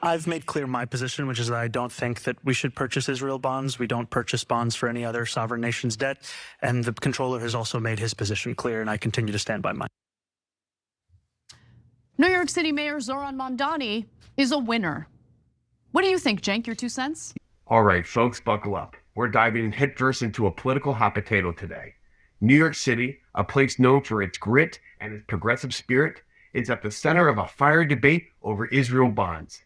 I've made clear my position, which is that I don't think that we should purchase Israel bonds. We don't purchase bonds for any other sovereign nation's debt. And the controller has also made his position clear, and I continue to stand by mine. New York City Mayor Zohran Mamdani is a winner. What do you think, Cenk? Your 2 cents? All right, folks, buckle up. We're diving headfirst into a political hot potato today. New York City, a place known for its grit and its progressive spirit, is at the center of a fiery debate over Israel bonds.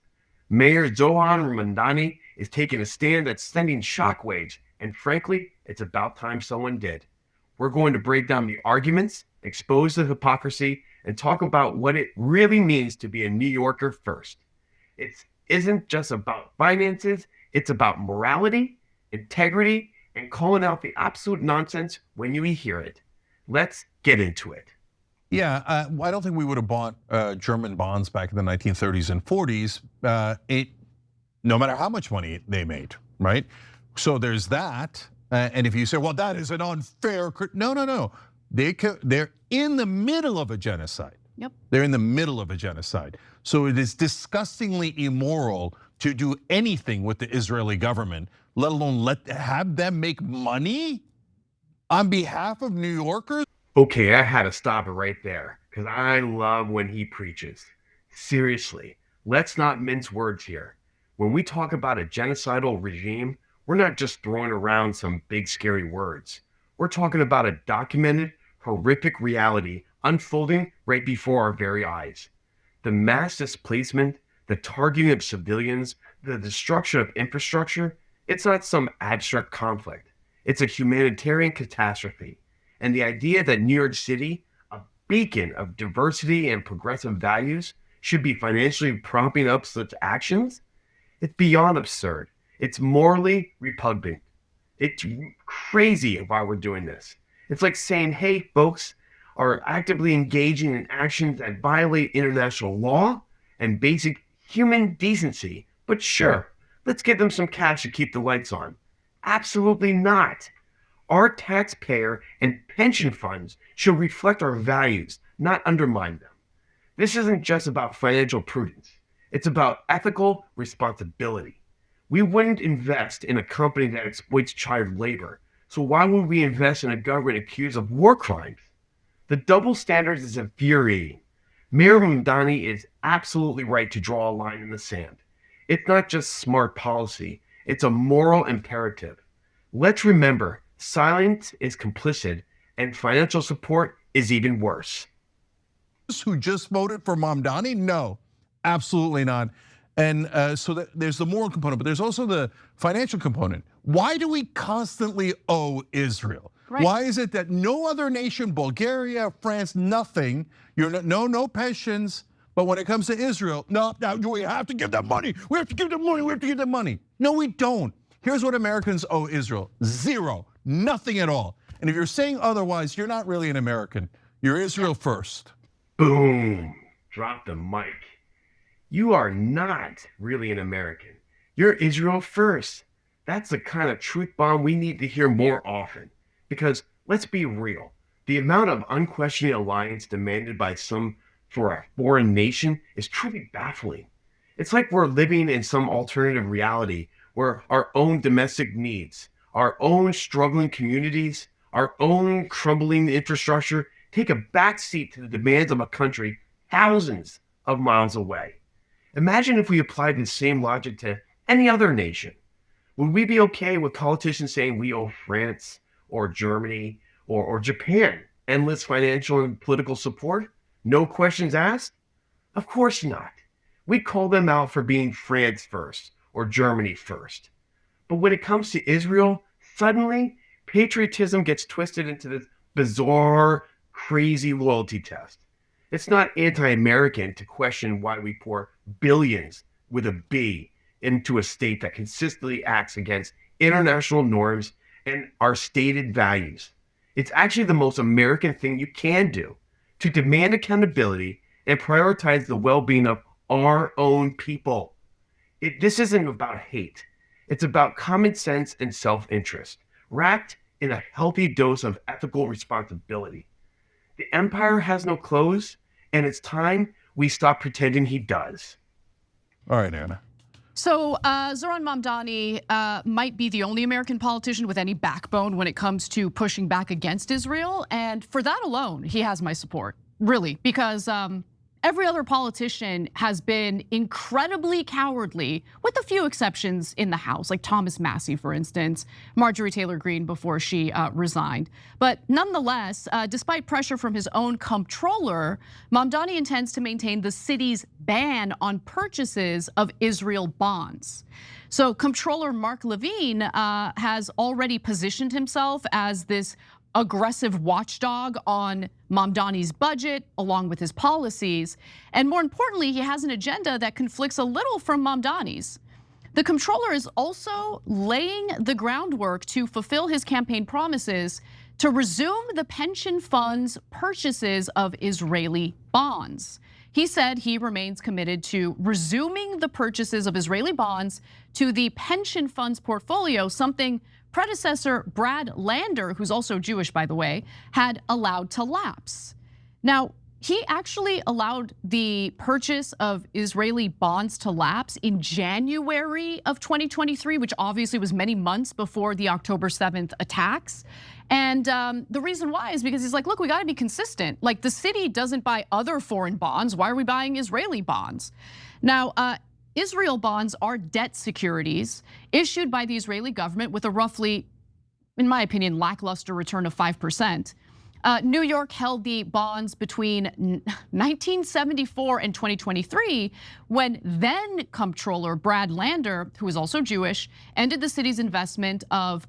Mayor Zohran Mamdani is taking a stand that's sending shockwaves, and frankly, it's about time someone did. We're going to break down the arguments, expose the hypocrisy, and talk about what it really means to be a New Yorker first. It isn't just about finances, it's about morality, integrity, and calling out the absolute nonsense when you hear it. Let's get into it. Yeah, I don't think we would have bought German bonds back in the 1930s and 40s, no matter how much money they made, right? So there's that. And if you say, well, that is an unfair, no. They're in the middle of a genocide. Yep. They're in the middle of a genocide. So it is disgustingly immoral to do anything with the Israeli government, let alone have them make money on behalf of New Yorkers. Okay, I had to stop it right there because I love when he preaches. Seriously, let's not mince words here. When we talk about a genocidal regime, we're not just throwing around some big scary words. We're talking about a documented, horrific reality unfolding right before our very eyes. The mass displacement, the targeting of civilians, the destruction of infrastructure, it's not some abstract conflict. It's a humanitarian catastrophe. And the idea that New York City, a beacon of diversity and progressive values, should be financially propping up such actions, it's beyond absurd. It's morally repugnant. It's crazy why we're doing this. It's like saying, hey, folks are actively engaging in actions that violate international law and basic human decency. But sure, let's give them some cash to keep the lights on. Absolutely not. Our taxpayer and pension funds should reflect our values, not undermine them. This isn't just about financial prudence. It's about ethical responsibility. We wouldn't invest in a company that exploits child labor. So why would we invest in a government accused of war crimes? The double standards is infuriating. Mayor Mamdani is absolutely right to draw a line in the sand. It's not just smart policy, it's a moral imperative. Let's remember, silence is complicit and financial support is even worse. Who just voted for Mamdani? No, absolutely not. And so there's the moral component, but there's also the financial component. Why do we constantly owe Israel? Right. Why is it that no other nation, Bulgaria, France, nothing, no pensions, but when it comes to Israel, no, we have to give them money. We have to give them money. No, we don't. Here's what Americans owe Israel: zero, nothing at all. And if you're saying otherwise, you're not really an American. You're Israel first. Boom, drop the mic. You are not really an American. You're Israel first. That's the kind of truth bomb we need to hear more often. Because let's be real, the amount of unquestioning alliance demanded by some for a foreign nation is truly baffling. It's like we're living in some alternative reality where our own domestic needs, our own struggling communities, our own crumbling infrastructure take a backseat to the demands of a country thousands of miles away. Imagine if we applied the same logic to any other nation. Would we be okay with politicians saying we owe France or Germany or Japan endless financial and political support? No questions asked? Of course not. We'd call them out for being France first or Germany first. But when it comes to Israel, suddenly patriotism gets twisted into this bizarre, crazy loyalty test. It's not anti-American to question why we pour billions with a B into a state that consistently acts against international norms and our stated values. It's actually the most American thing you can do, to demand accountability and prioritize the well-being of our own people. This isn't about hate. It's about common sense and self-interest, wrapped in a healthy dose of ethical responsibility. The empire has no clothes, and it's time we stop pretending he does. All right, Anna. So Zohran Mamdani might be the only American politician with any backbone when it comes to pushing back against Israel. And for that alone, he has my support, really, because every other politician has been incredibly cowardly, with a few exceptions in the House, like Thomas Massey, for instance, Marjorie Taylor Greene before she resigned. But nonetheless, despite pressure from his own comptroller, Mamdani intends to maintain the city's ban on purchases of Israel bonds. So Comptroller Mark Levine has already positioned himself as this aggressive watchdog on Mamdani's budget, along with his policies. And more importantly, he has an agenda that conflicts a little from Mamdani's. The comptroller is also laying the groundwork to fulfill his campaign promises to resume the pension fund's purchases of Israeli bonds. He said he remains committed to resuming the purchases of Israeli bonds to the pension fund's portfolio, something predecessor Brad Lander, who's also Jewish, by the way, had allowed to lapse. Now, he actually allowed the purchase of Israeli bonds to lapse in January of 2023, which obviously was many months before the October 7th attacks. And the reason why is because he's like, look, we gotta be consistent. Like, the city doesn't buy other foreign bonds. Why are we buying Israeli bonds? Now, Israel bonds are debt securities issued by the Israeli government with a roughly, in my opinion, lackluster return of 5%. New York held the bonds between 1974 and 2023, when then Comptroller Brad Lander, who is also Jewish, ended the city's investment of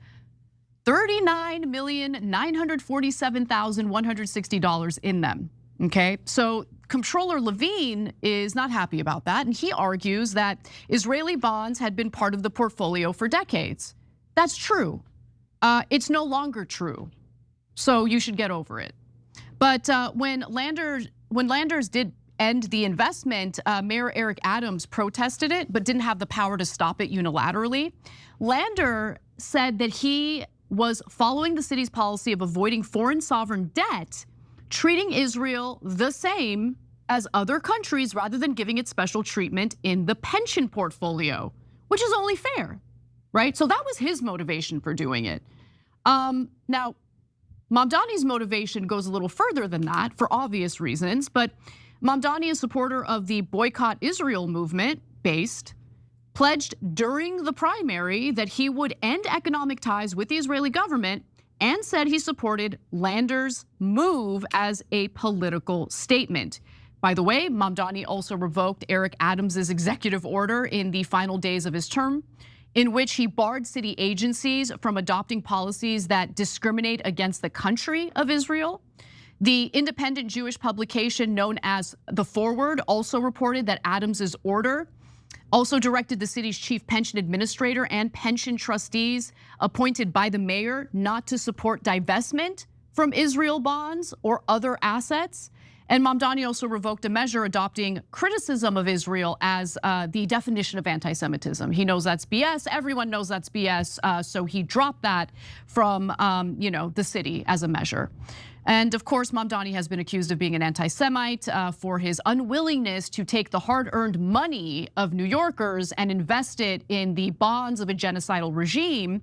$39,947,160 in them. Okay, so Comptroller Levine is not happy about that, and he argues that Israeli bonds had been part of the portfolio for decades. That's true. It's no longer true, so you should get over it. But when Landers did end the investment, Mayor Eric Adams protested it, but didn't have the power to stop it unilaterally. Lander said that he was following the city's policy of avoiding foreign sovereign debt, treating Israel the same as other countries rather than giving it special treatment in the pension portfolio, which is only fair, right? So that was his motivation for doing it. Now, Mamdani's motivation goes a little further than that for obvious reasons, but Mamdani, a supporter of the Boycott Israel movement, pledged during the primary that he would end economic ties with the Israeli government, and said he supported Lander's move as a political statement. By the way, Mamdani also revoked Eric Adams's executive order in the final days of his term, in which he barred city agencies from adopting policies that discriminate against the country of Israel. The independent Jewish publication known as The Forward also reported that Adams's order also directed the city's chief pension administrator and pension trustees appointed by the mayor not to support divestment from Israel bonds or other assets. And Mamdani also revoked a measure adopting criticism of Israel as the definition of anti-Semitism. He knows that's BS. Everyone knows that's BS. So he dropped that from the city as a measure. And of course, Mamdani has been accused of being an anti-Semite for his unwillingness to take the hard-earned money of New Yorkers and invest it in the bonds of a genocidal regime.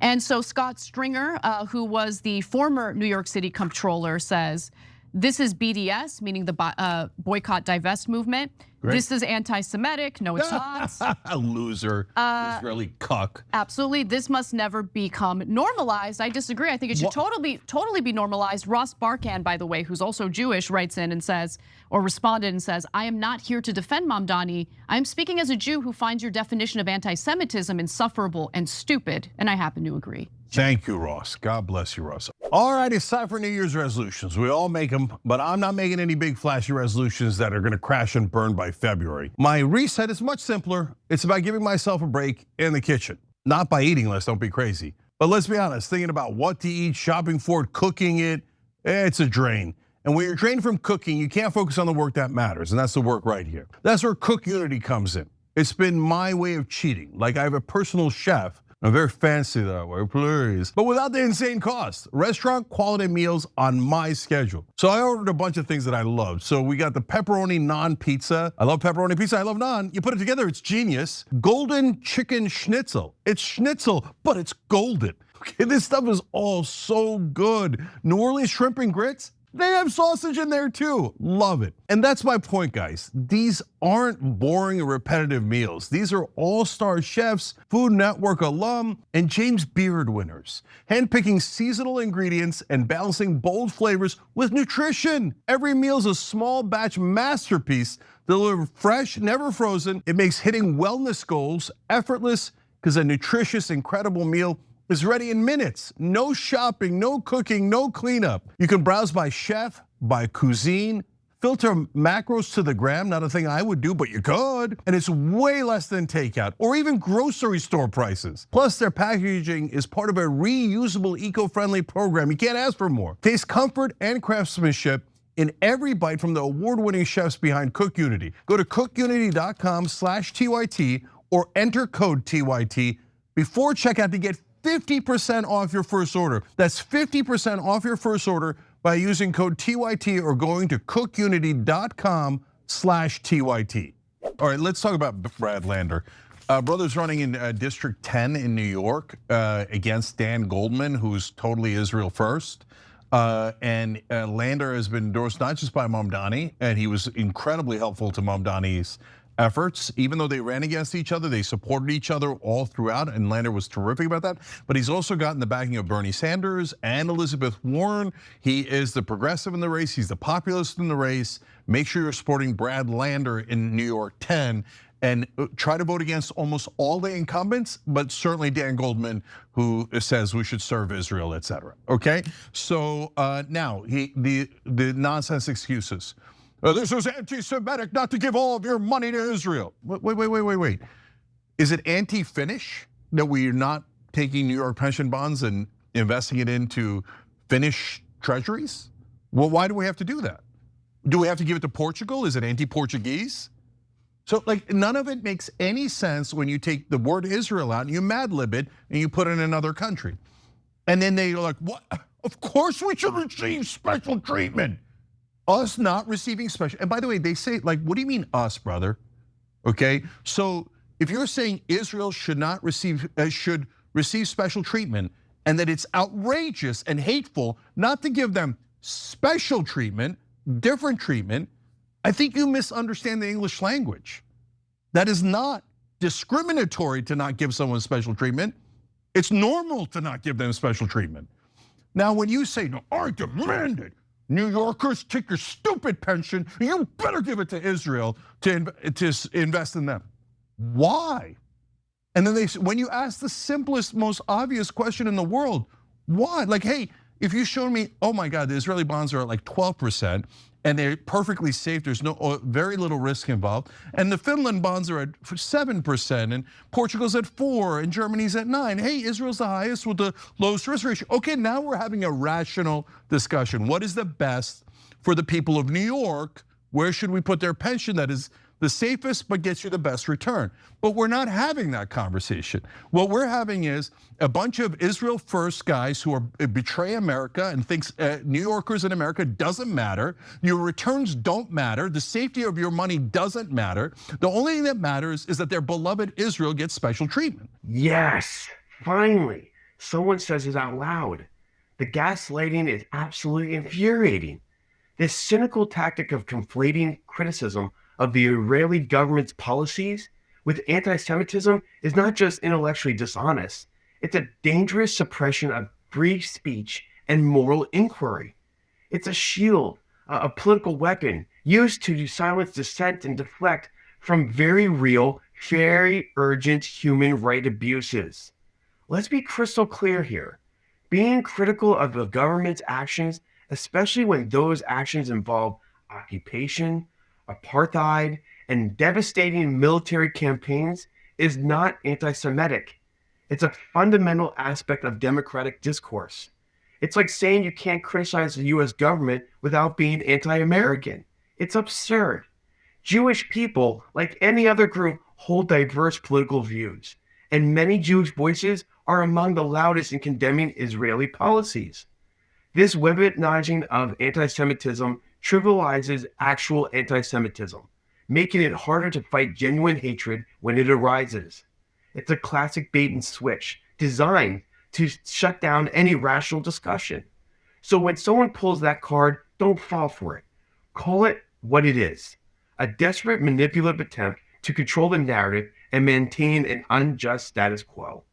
And so Scott Stringer, who was the former New York City comptroller, says, this is BDS, meaning the boycott divest movement. Great. This is anti-Semitic. No, it's not. A loser, Israeli cuck. Absolutely, this must never become normalized. I disagree. I think it should totally be normalized. Ross Barkan, by the way, who's also Jewish, writes in and says, or responded and says, I am not here to defend Mamdani. I am speaking as a Jew who finds your definition of anti-Semitism insufferable and stupid, and I happen to agree. Thank you, Ross. God bless you, Ross. All right, it's time for New Year's resolutions. We all make them, but I'm not making any big flashy resolutions that are gonna crash and burn by February. My reset is much simpler. It's about giving myself a break in the kitchen. Not by eating less, don't be crazy. But let's be honest, thinking about what to eat, shopping for it, cooking it, it's a drain. And when you're drained from cooking, you can't focus on the work that matters, and that's the work right here. That's where Cook Unity comes in. It's been my way of cheating. Like, I have a personal chef I'm very fancy that way, please. But without the insane cost. Restaurant quality meals on my schedule. So I ordered a bunch of things that I loved. So we got the pepperoni naan pizza. I love pepperoni pizza, I love naan. You put it together, it's genius. Golden chicken schnitzel. It's schnitzel, but it's golden. Okay, this stuff is all so good. New Orleans shrimp and grits. They have sausage in there too. Love it. And that's my point, guys. These aren't boring and repetitive meals. These are all-star chefs, Food Network alum, and James Beard winners, handpicking seasonal ingredients and balancing bold flavors with nutrition. Every meal is a small batch masterpiece delivered fresh, never frozen. It makes hitting wellness goals effortless because a nutritious, incredible meal is ready in minutes. No shopping, no cooking, no cleanup. You can browse by chef, by cuisine, filter macros to the gram, not a thing I would do, but you could. And it's way less than takeout or even grocery store prices. Plus their packaging is part of a reusable, eco-friendly program. You can't ask for more. Taste comfort and craftsmanship in every bite from the award-winning chefs behind Cook Unity. Go to cookunity.com/TYT or enter code TYT before checkout to get 50% off your first order. That's 50% off your first order by using code TYT or going to cookunity.com/TYT. All right, let's talk about Brad Lander. Brother's running in District 10 in New York against Dan Goldman, who's totally Israel first. And Lander has been endorsed not just by Momani, and he was incredibly helpful to Momani's efforts. Even though they ran against each other, they supported each other all throughout, and Lander was terrific about that. But he's also gotten the backing of Bernie Sanders and Elizabeth Warren. He is the progressive in the race, he's the populist in the race. Make sure you're supporting Brad Lander in New York 10 and try to vote against almost all the incumbents, but certainly Dan Goldman, who says we should serve Israel, etc. Okay, so now the nonsense excuses. This is anti-Semitic not to give all of your money to Israel. Wait. Is it anti-Finnish that we're not taking New York pension bonds and investing it into Finnish treasuries? Well, why do we have to do that? Do we have to give it to Portugal? Is it anti-Portuguese? So like none of it makes any sense when you take the word Israel out and you Mad Lib it and you put it in another country. And then they're like, what? Of course we should receive special treatment. Us not receiving special, and by the way, they say like, what do you mean us, brother? Okay, so if you're saying Israel should not receive, should receive special treatment, and that it's outrageous and hateful not to give them special treatment, different treatment, I think you misunderstand the English language. That is not discriminatory to not give someone special treatment. It's normal to not give them special treatment. Now, when you say, no, I demand it, New Yorkers, take your stupid pension, you better give it to Israel to invest in them. Why? And then when you ask the simplest, most obvious question in the world, why? Like, hey, if you showed me, oh my God, the Israeli bonds are at like 12%, and they're perfectly safe, there's very little risk involved, and the Finland bonds are at 7%, and Portugal's at 4%, and Germany's at 9%. Hey, Israel's the highest with the lowest risk ratio. Okay, now we're having a rational discussion. What is the best for the people of New York? Where should we put their pension that is the safest but gets you the best return? But we're not having that conversation. What we're having is a bunch of Israel first guys who betray America and thinks New Yorkers in America doesn't matter. Your returns don't matter. The safety of your money doesn't matter. The only thing that matters is that their beloved Israel gets special treatment. Yes, finally, someone says it out loud. The gaslighting is absolutely infuriating. This cynical tactic of conflating criticism of the Israeli government's policies with anti-Semitism is not just intellectually dishonest, it's a dangerous suppression of free speech and moral inquiry. It's a shield, a political weapon used to silence dissent and deflect from very real, very urgent human right abuses. Let's be crystal clear here. Being critical of the government's actions, especially when those actions involve occupation, apartheid, and devastating military campaigns, is not anti-Semitic. It's a fundamental aspect of democratic discourse. It's like saying you can't criticize the US government without being anti-American. It's absurd. Jewish people, like any other group, hold diverse political views. And many Jewish voices are among the loudest in condemning Israeli policies. This weaponizing of anti-Semitism trivializes actual anti-Semitism, making it harder to fight genuine hatred when it arises. It's a classic bait and switch designed to shut down any rational discussion. So when someone pulls that card, don't fall for it. Call it what it is: a desperate manipulative attempt to control the narrative and maintain an unjust status quo.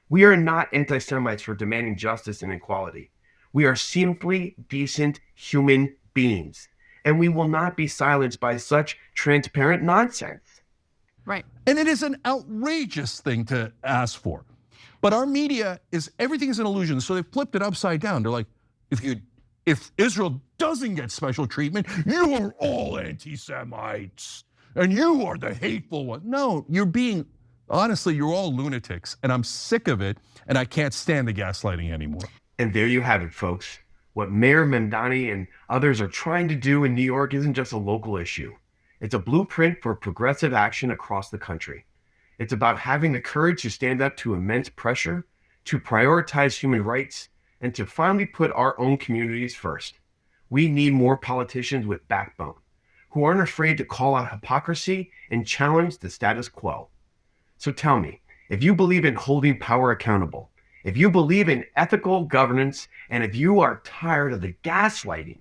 We are not anti-Semites for demanding justice and equality. We are simply decent human beings, and we will not be silenced by such transparent nonsense. Right. And it is an outrageous thing to ask for. But our media everything is an illusion, so they've flipped it upside down. They're like, if Israel doesn't get special treatment, you are all anti-Semites, and you are the hateful one. No, honestly, you're all lunatics, and I'm sick of it, and I can't stand the gaslighting anymore. And there you have it, folks. What Mayor Mamdani and others are trying to do in New York isn't just a local issue. It's a blueprint for progressive action across the country. It's about having the courage to stand up to immense pressure, to prioritize human rights, and to finally put our own communities first. We need more politicians with backbone, who aren't afraid to call out hypocrisy and challenge the status quo. So tell me, if you believe in holding power accountable, if you believe in ethical governance, and if you are tired of the gaslighting,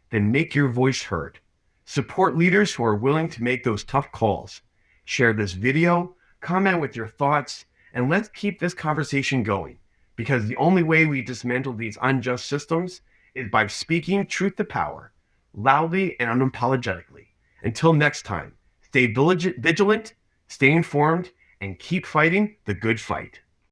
then make your voice heard. Support leaders who are willing to make those tough calls. Share this video, comment with your thoughts, and let's keep this conversation going, because the only way we dismantle these unjust systems is by speaking truth to power, loudly and unapologetically. Until next time, stay vigilant, stay informed, and keep fighting the good fight.